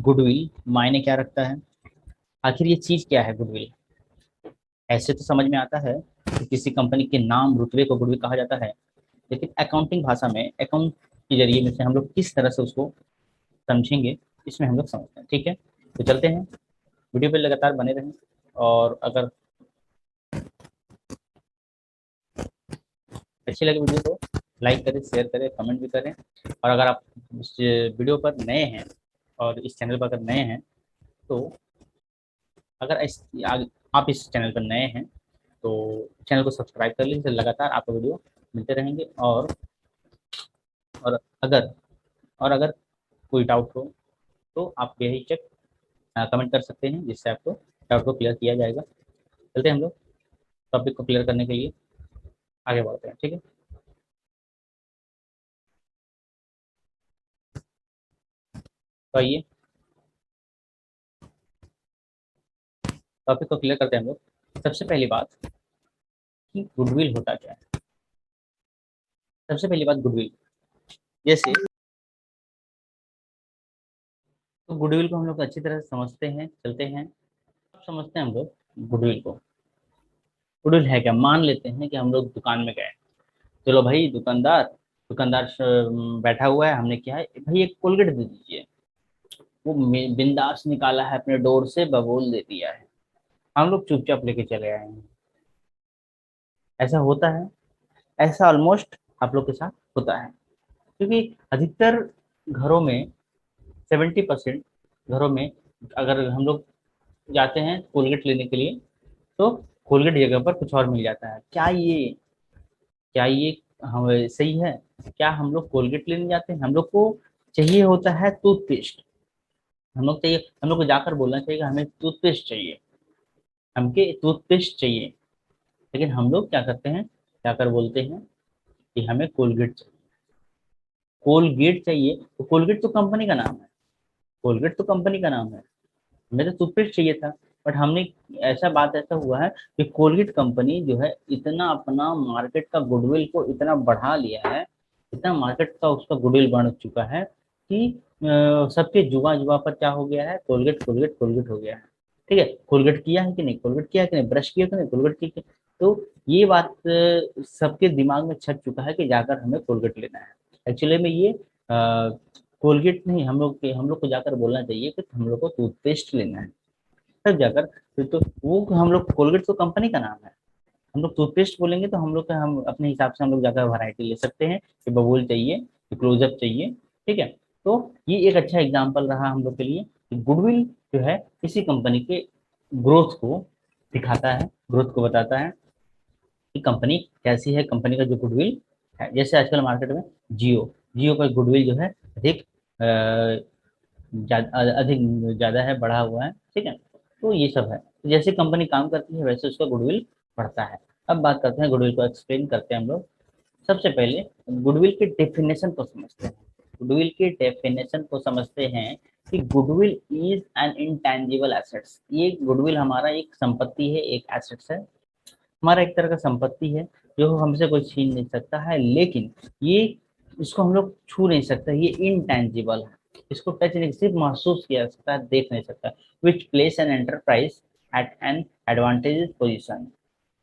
Goodwill मायने क्या रखता है? आखिर ये चीज क्या है गुडविल? ऐसे तो समझ में आता है कि किसी कंपनी के नाम रुतबे को गुडविल कहा जाता है, लेकिन अकाउंटिंग भाषा में अकाउंट के जरिए में से हम लोग किस तरह से उसको समझेंगे, इसमें हम लोग समझते हैं। ठीक है, तो चलते हैं, वीडियो पे लगातार बने रहें। और अगर अच्छी लगे वीडियो तो लाइक करें, शेयर करें, कमेंट भी करें। और अगर आप इस वीडियो पर नए हैं और इस चैनल पर अगर नए हैं, तो अगर आप इस चैनल पर नए हैं तो चैनल को सब्सक्राइब कर लीजिए, लगातार आपको वीडियो मिलते रहेंगे। और अगर और अगर कोई डाउट हो तो आप बेहिचक कमेंट कर सकते हैं, जिससे आपको डाउट को क्लियर किया जाएगा। चलते हैं हम लोग टॉपिक को क्लियर करने के लिए आगे बढ़ते हैं। ठीक है, तो आइए टॉपिक को क्लियर करते हैं हम लोग। सबसे पहली बात कि गुडविल होता क्या है। सबसे पहली बात गुडविल, जैसे तो गुडविल को हम लोग अच्छी तरह से समझते हैं, चलते हैं। अब समझते हैं हम लोग गुडविल को। गुडविल है क्या? मान लेते हैं कि हम लोग दुकान में गए, चलो भाई दुकानदार दुकानदार बैठा हुआ है, हमने क्या है भाई एक कोलगेट दे दीजिए। वो बिंदास निकाला है अपने डोर से, बबूल दे दिया है, हम लोग चुपचाप लेके चले आए हैं। ऐसा होता है, ऐसा ऑलमोस्ट आप लोग के साथ होता है, क्योंकि अधिकतर घरों में 70% घरों में अगर हम लोग जाते हैं कोलगेट लेने के लिए, तो कोलगेट जगह पर कुछ और मिल जाता है। क्या ये हम सही है? क्या हम लोग कोलगेट लेने जाते हैं? हम लोग को चाहिए होता है टूथपेस्ट। हम लोग को जाकर बोलना चाहिए कि हमें टूथपेस्ट चाहिए, हमके टूथपेस्ट चाहिए। लेकिन हम लोग क्या करते हैं, जाकर बोलते हैं कि हमें कोलगेट चाहिए। कोलगेट चाहिए तो कोलगेट तो कंपनी का नाम है, कोलगेट तो कंपनी का नाम है, हमें तो टूथपेस्ट चाहिए था। बट हमने ऐसा हुआ है कि कोलगेट कंपनी जो है इतना अपना मार्केट का गुडविल को इतना बढ़ा लिया है, इतना मार्केट का उसका गुडविल बढ़ चुका है कि सबके जुबा जुबा पर क्या हो गया है, कोलगेट कोलगेट कोलगेट हो गया है। ठीक है, कोलगेट किया है कि नहीं, कोलगेट किया है कि नहीं, ब्रश किया कि नहीं, कोलगेट की तो ये बात सबके दिमाग में छप चुका है कि जाकर हमें कोलगेट लेना है। एक्चुअली में ये कोलगेट नहीं, हम लोग को जाकर बोलना चाहिए कि हम लोग को टूथपेस्ट लेना है। तब जाकर फिर तो वो हम लोग, कोलगेट तो कंपनी का नाम है, हम लोग टूथपेस्ट बोलेंगे तो हम लोग का हम अपने हिसाब से हम लोग जाकर वैरायटी ले सकते हैं कि बबूल चाहिए कि क्लोजअप चाहिए। ठीक है, तो ये एक अच्छा एग्जाम्पल रहा हम लोग के लिए कि गुडविल जो है किसी कंपनी के ग्रोथ को दिखाता है, ग्रोथ को बताता है कि कंपनी कैसी है, कंपनी का जो गुडविल है। जैसे आजकल मार्केट में जियो जियो का गुडविल जो है अधिक अधिक ज़्यादा है, बढ़ा हुआ है। ठीक है, तो ये सब है, तो जैसे कंपनी काम करती है वैसे उसका गुडविल बढ़ता है। अब बात करते हैं गुडविल को एक्सप्लेन करते हैं हम लोग। सबसे पहले गुडविल के डेफिनेशन को समझते हैं। गुडविल के डेफिनेशन को समझते हैं कि goodwill is an intangible assets. ये गुडविल हमारा एक संपत्ति है, एक एसेट्स है, हमारा एक तरह का संपत्ति है जो हमसे कोई छीन नहीं सकता है। लेकिन ये इसको हम लोग छू नहीं सकते, ये इनटेंजिबल है, इसको टच नहीं, सिर्फ महसूस किया जा सकता है, देख नहीं सकता। Which place an enterprise at an advantages position,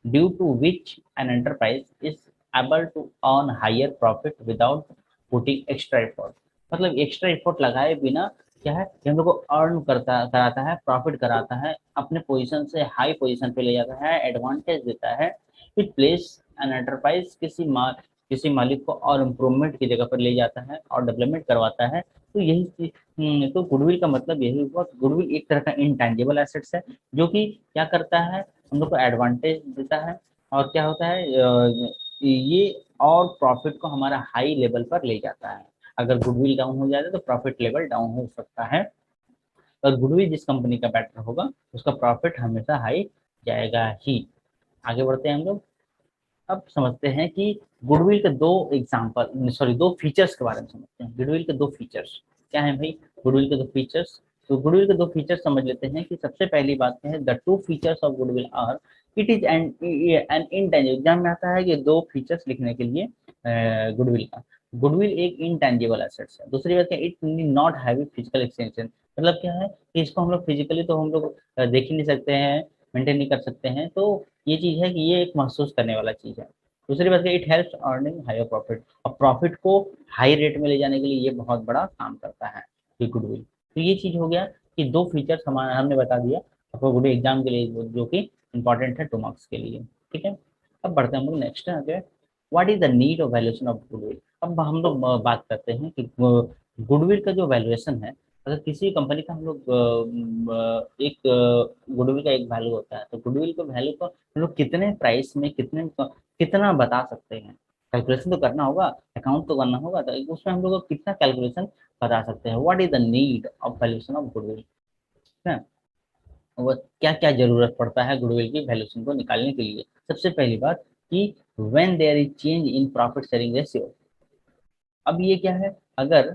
due to which an enterprise is able to earn higher profit without putting extra effort. मतलब एक्स्ट्रा एफर्ट लगाए बिना क्या है कि हम लोग को अर्न करता कराता है, प्रॉफिट कराता है, अपने पोजीशन से हाई पोजीशन पे ले जाता है, एडवांटेज देता है। इट प्लेस एन एंटरप्राइज किसी मालिक को और इम्प्रूवमेंट की जगह पर ले जाता है और डेवलपमेंट करवाता है। तो यही तो गुडविल का मतलब यही हुआ। गुडविल एक तरह का इंटेंजिबल एसेट्स है जो कि क्या करता है, हम लोग को एडवांटेज देता है। और क्या होता है ये और प्रॉफिट को हमारा हाई लेवल पर ले जाता है। अगर गुडविल डाउन हो जाता है तो प्रॉफिट लेवल डाउन हो सकता है, और गुडविल जिस कंपनी का बेटर होगा उसका प्रॉफिट हमेशा हाई जाएगा ही। आगे बढ़ते हैं हम लोग। अब समझते हैं कि गुडविल के दो एग्जांपल, सॉरी दो फीचर्स के बारे में समझते हैं। गुडविल के दो फीचर्स क्या है भाई? गुडविल के दो फीचर्स, तो गुडविल के दो फीचर्स समझ लेते हैं कि सबसे पहली बात है the two features of goodwill are, it is an intangible. Exam में आता है कि दो फीचर्स लिखने के लिए गुडविल का, गुडविल एक इंटेंजिबल एसेट्स है। दूसरी बात है it need not have physical extension, मतलब क्या है कि इसको हम लोग फिजिकली तो हम लोग देख ही नहीं सकते हैं, मेंटेन नहीं कर सकते हैं, तो ये चीज है कि ये एक महसूस करने वाला चीज है। दूसरी बात है, it helps earning higher profit, और प्रॉफिट को हाई रेट में ले जाने के लिए ये बहुत बड़ा काम करता है, ये गुडविल। तो ये चीज हो गया कि दो फीचर्स हमारा हमने बता दिया आपको गुड एग्जाम के लिए, जो कि इंपॉर्टेंट है 2 मार्क्स के लिए। ठीक है, अब बढ़ते हैं हम लोग नेक्स्ट आगे। What is the need of valuation of goodwill. अब हम लोग बात करते हैं कि गुडविल का जो वैल्यूएशन है, अगर किसी कंपनी का हम लोग एक गुडविल का एक वैल्यू होता है, तो गुडविल का वैल्यू को हम लोग कितने प्राइस में कितना बता सकते हैं। कैलकुलेशन तो करना होगा, अकाउंट तो करना होगा, तो उसमें हम लोग को कितना कैलकुलेशन बता सकते हैं। What is the need of valuation of goodwill है, वो क्या क्या जरूरत पड़ता है गुडविल की वैल्यूएशन को निकालने के लिए। सबसे पहली बात कि when there is change in profit sharing ratio. अब ये क्या है, अगर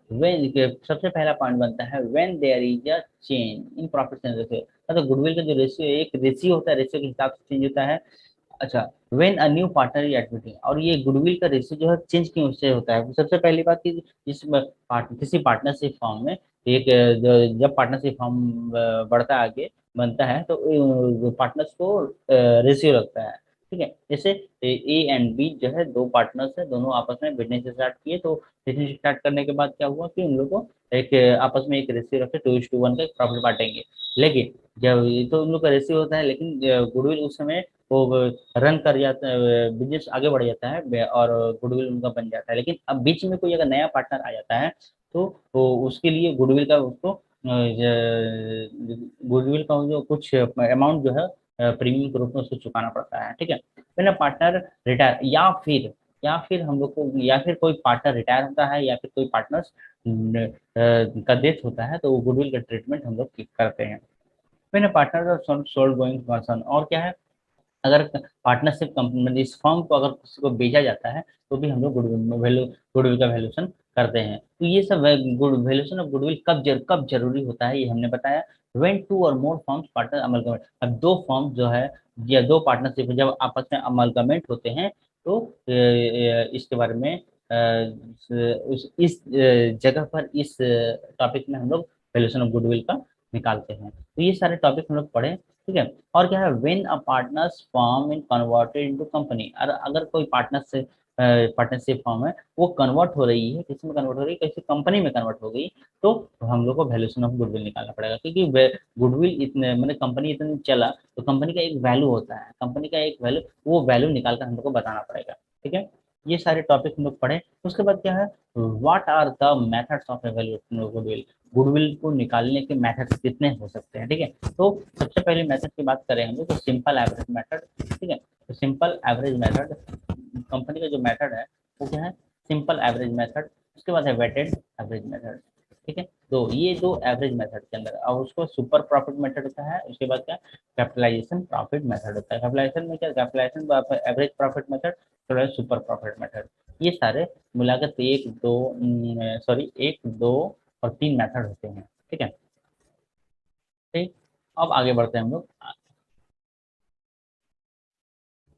व्हेन के सबसे पहला पॉइंट बनता है when there is a change in profit sharing ratio, मतलब गुडविल का जो रेशियो, एक रेशियो होता है, रेशियो के हिसाब से चेंज होता है। अच्छा, when a new partner is admitting, और ये गुडविल का रेशियो जो है चेंज क्यों से होता है। सबसे पहली बात कि किसी पार्टनरशिप फॉर्म में एक जब पार्टनरशिप फॉर्म बढ़ता है, आगे बनता है, तो पार्टनर्स को रेशियो लगता है। ठीक है, जैसे ए एंड बी जो है, दो पार्टनर्स है, दोनों आपस में बिजनेस स्टार्ट किए, तो बिजनेस स्टार्ट करने के बाद क्या हुआ कि उन लोगों को एक आपस में एक रेशियो रखे, 2:1 का प्रॉफिट बांटेंगे। लेकिन जब ये तो उन लोग का रेशियो होता है, लेकिन गुडविल उस समय वो रन कर जाता है, बिजनेस आगे बढ़ जाता है और गुडविल उनका बन जाता है। लेकिन अब बीच में कोई अगर नया पार्टनर आ जाता है, तो उसके लिए गुडविल का उसको गुडविल का जो कुछ अमाउंट जो है प्रीमियम के रूप में उसको चुकाना पड़ता है। ठीक है, फिर पार्टनर रिटायर, या फिर हम लोग को, या फिर कोई पार्टनर रिटायर होता है, या फिर कोई पार्टनर का डेथ होता है, तो गुडविल का ट्रीटमेंट हम लोग करते हैं। फिर पार्टनर सोल्ड गोइंग पर्सन, और क्या है, अगर पार्टनरशिप कंपनी में इस फॉर्म को अगर किसी को बेचा जाता है, तो भी हम लोग गुडविल का वैल्यूएशन करते हैं। तो ये सब गुड वैल्यूएशन ऑफ गुडविल कब जरूरी होता है, ये हमने बताया। व्हेन टू और मोर फॉर्म्स पार्टनर अमलगमेंट, अब दो फॉर्म जो है या दो पार्टनरशिप जब आपस में अमलगमेंट होते हैं, तो इसके बारे में इस जगह पर इस टॉपिक में हम लोग वैल्यूएशन ऑफ गुडविल का निकालते हैं। तो ये सारे टॉपिक हम लोग पढ़े। ठीक है, और क्या है, when a partners form in converted into company, और अगर कोई पार्टनरशिप फॉर्म है, वो कन्वर्ट हो रही है, किसी में कन्वर्ट हो रही है, किसी कंपनी में कन्वर्ट हो गई, तो हम लोग को वैल्यूएशन ऑफ गुडविल निकालना पड़ेगा, क्योंकि गुडविल इतने मैंने कंपनी इतनी चला, तो कंपनी का एक वैल्यू होता है, कंपनी का एक वैल्यू, वो वैल्यू निकाल कर हम लोग को बताना पड़ेगा। ठीक है, ये सारे टॉपिक हम लोग पढ़े। उसके बाद क्या है, what are the methods of evaluation of goodwill, goodwill को निकालने के मेथड्स कितने हो सकते हैं। ठीक है, तो सबसे पहले मेथड की बात करें हम लोग, तो सिंपल एवरेज मेथड। ठीक है, तो सिंपल एवरेज मेथड, कंपनी का जो मेथड है वो क्या है, सिंपल एवरेज मेथड। उसके बाद है वेटेड एवरेज मेथड। ठीक है, तो ये दो एवरेज मेथड के अंदर, और उसको सुपर प्रॉफिट मेथड होता है। उसके बाद क्या, कैपिटलाइजेशन प्रॉफिट मेथड होता है। कैपिटलाइजेशन में क्या, capitalisation average profit method, super profit method, ये सारे मिलाकर एक दो और 3 मेथड होते हैं। ठीक है, ठीक, अब आगे बढ़ते हैं हम लोग।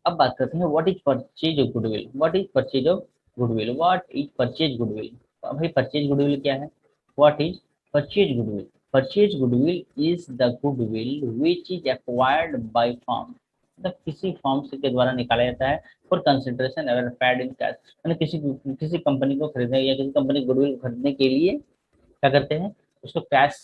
अब बात करते हैं what is purchase of goodwill. What is purchase goodwill. भाई परचेज गुडविल क्या है, what is purchase goodwill. Purchase goodwill is the goodwill which is acquired by firm, मतलब किसी फर्म से के द्वारा निकाला जाता है फॉर कंसिडरेशन अगर पेड इन कैश, मतलब किसी कंपनी को खरीदने या किसी कंपनी गुडविल खरीदने के लिए क्या करते हैं, उसको कैश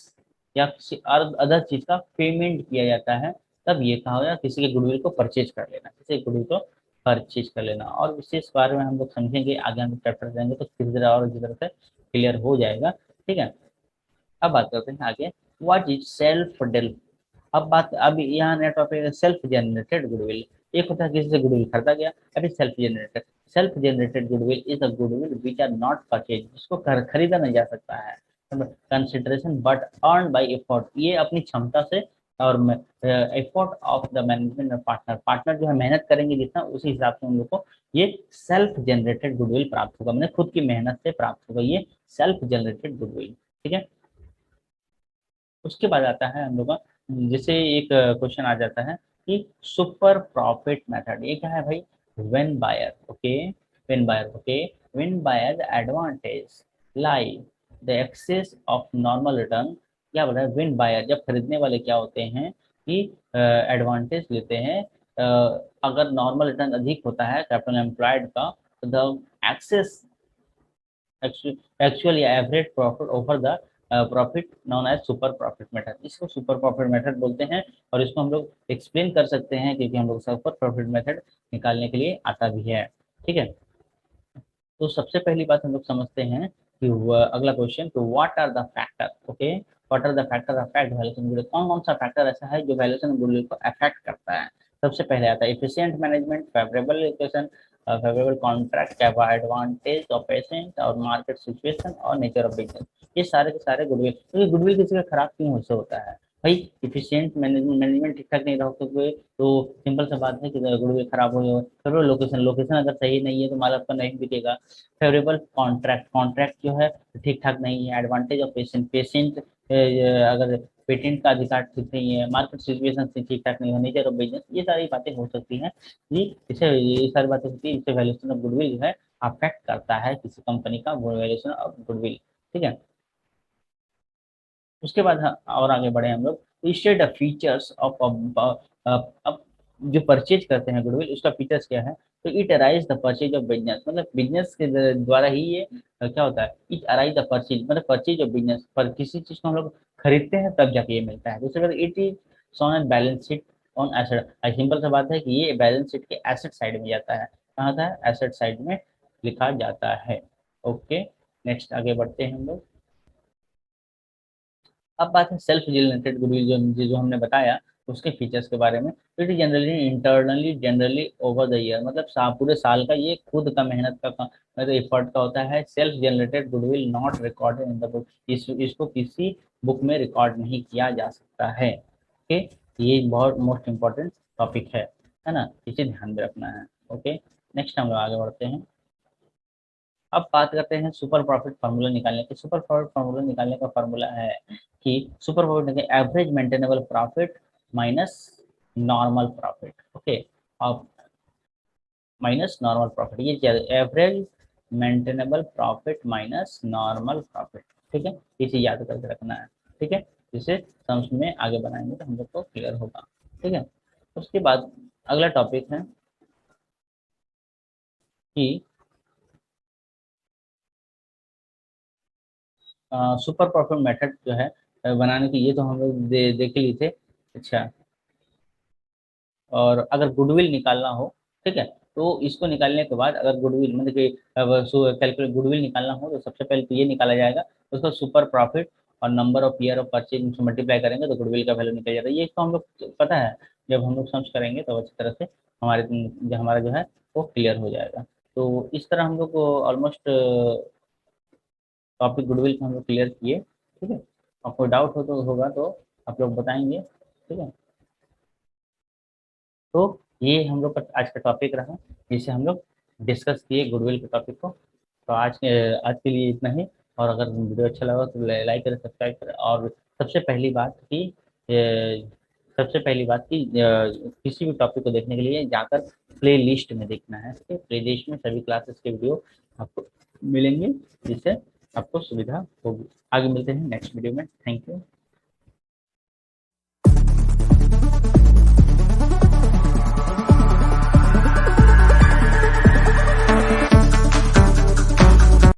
या किसी अदर चीज का पेमेंट किया जाता है, तब ये कहा गया किसी के गुडविल को परचेज कर लेना, किसी के गुडविल को परचेज कर लेना। और विशेष बारे में हम लोग समझेंगे, आगे हम चैप्टर जाएंगे तो धीरे धीरे और इसी तरह से क्लियर हो जाएगा। ठीक है, अब बात करते हैं आगे, व्हाट इज सेल्फ डेवलप। अब यहाँ नया टॉपिक है सेल्फ जनरेटेड गुडविल। एक होता है किसी से गुडविल खरीदा गया, अभी self generated goodwill is a goodwill which are not purchase, जिसको खरीदा नहीं जा सकता है consideration but earn by effort, ये अपनी क्षमता से और effort of the management partner जो है मेहनत करेंगे जितना, उसी हिसाब से उन लोग को ये सेल्फ जनरेटेड गुडविल प्राप्त होगा, मैंने खुद की मेहनत से प्राप्त होगा ये सेल्फ जनरेटेड गुडविल। ठीक है, उसके बाद आता है हम लोग का, जैसे एक क्वेश्चन आ जाता है कि सुपर प्रॉफिट मेथड, ये क्या है भाई, when buyer okay when buyer the advantage lie the excess of normal return क्या बोल रहा है, विन बायर, जब खरीदने वाले क्या होते हैं कि एडवांटेज लेते हैं, अगर नॉर्मल रिटर्न अधिक होता है कैपिटल एम्प्लॉयड का, तो द एक्सेस एक्चुअल या average profit over the profit known as super profit method, इसको सुपर प्रॉफिट मेथड बोलते हैं। और इसको हम लोग एक्सप्लेन कर सकते हैं क्योंकि हम लोग सुपर प्रॉफिट मेथड निकालने के लिए आता भी है। ठीक है, तो सबसे पहली बात हम लोग समझते हैं कि अगला क्वेश्चन, तो what are the factor, okay, what are the factor affect valuation goodwill, कौन कौन सा फैक्टर ऐसा है जो वैल्यूएशन गुडविल को अफेक्ट करता है। सबसे पहले आता है efficient management, favourable location, favourable contract, advantage of patient और मार्केट सिचुएशन और नेचर ऑफ बिजनेस। ये सारे के सारे गुडविल, तो गुडविल किसी का खराब क्यों हो होता है भाई, इफिशिएंट मैनेजमेंट ठीक ठाक नहीं रहोगे तो सिंपल सा बात है कि गुडविल खराब हो। फेवरेबल लोकेशन, लोकेशन अगर सही नहीं है तो माल आपका नहीं बिकेगा। फेवरेबल कॉन्ट्रैक्ट, कॉन्ट्रैक्ट जो है ठीक ठाक नहीं है। एडवांटेज ऑफ पेशेंट, पेशेंट अगर पेटेंट का अधिकार ठीक नहीं है, मार्केट सिचुएशन से ठीक ठाक नहीं है, नेचर ऑफ बिजनेस, ये सारी बातें हो सकती हैं जी। इसे ये सारी बातें होती है, इससे वैल्यूएशन ऑफ गुडविल जो है अफेक्ट करता है किसी कंपनी का वैल्यूएशन ऑफ गुडविल। ठीक है, उसके बाद और आगे बढ़े हम लोग, स्टेट द फीचर्स ऑफ अब जो परचेज करते हैं गुडविल, उसका फीचर्स क्या है, तो it arise the purchase of business, मतलब बिजनेस के द्वारा ही ये क्या होता है, इट अराइज द परचेज, मतलब परचेज ऑफ बिजनेस, पर किसी चीज को हम लोग खरीदते हैं तब जाके ये मिलता है। दूसरी बात, it is shown at balance sheet on asset, simple सा बात है कि ये बैलेंस शीट के एसेट साइड में जाता है, कहाँ था, एसेट साइड में लिखा जाता है। ओके, नेक्स्ट आगे बढ़ते हैं हम लोग। अब बात है सेल्फ जनरेटेड गुडविल, जो जो हमने बताया उसके फीचर्स के बारे में, तो it generally internally generally over the year, मतलब पूरे साल का ये खुद का मेहनत का मतलब एफर्ट का होता है। Self generated goodwill not recorded in the book, इसको किसी बुक में रिकॉर्ड नहीं किया जा सकता है। ओके, ये बहुत मोस्ट इम्पोर्टेंट टॉपिक है ना, इसे ध्यान में रखना है। ओके, नेक्स्ट हम लोग आगे बढ़ते हैं। अब बात करते हैं सुपर प्रॉफिट फार्मूला निकालने की। सुपर प्रॉफिट फार्मूला निकालने का फार्मूला है कि सुपर प्रॉफिट निकालने average maintainable profit minus normal profit. Okay, अब माइनस नॉर्मल प्रॉफिट, ये क्या, average maintainable profit minus normal profit. ठीक है, इसे याद करके रखना है। ठीक है, जिसे समझ में आगे बनाएंगे तो हम लोग को क्लियर होगा। ठीक है, उसके बाद अगला टॉपिक है कि सुपर प्रॉफिट मेथड जो है बनाने की, ये तो हम लोग देख लिए थे। अच्छा, और अगर गुडविल निकालना हो, ठीक है, तो इसको निकालने के बाद अगर गुडविल मतलब कि कैलकुलेट गुडविल निकालना हो तो सबसे पहले तो ये निकाला जाएगा, उसका सुपर प्रॉफिट और number of year of purchase multiply करेंगे तो गुडविल का वैल्यू निकल जाता है। ये इसको हम लोग पता है, जब हम लोग समझ करेंगे तो अच्छी तरह से हमारा जो है वो क्लियर हो जाएगा। तो इस तरह हम लोग को ऑलमोस्ट टॉपिक गुडविल को हम लोग क्लियर किए। ठीक है, आपको डाउट हो तो होगा तो आप लोग बताएंगे। ठीक है, तो ये हम लोग का आज का टॉपिक रहा, जिसे हम लोग डिस्कस किए गुडविल के टॉपिक को। तो आज के लिए इतना ही। और अगर वीडियो अच्छा लगा तो लाइक करें, सब्सक्राइब करें। और सबसे पहली बात कि किसी भी टॉपिक को देखने के लिए जाकर प्ले लिस्ट में देखना है। प्ले लिस्ट में सभी क्लासेस के वीडियो आपको मिलेंगे, जिससे आपको सुविधा होगी। आगे मिलते हैं नेक्स्ट वीडियो में। Thank you.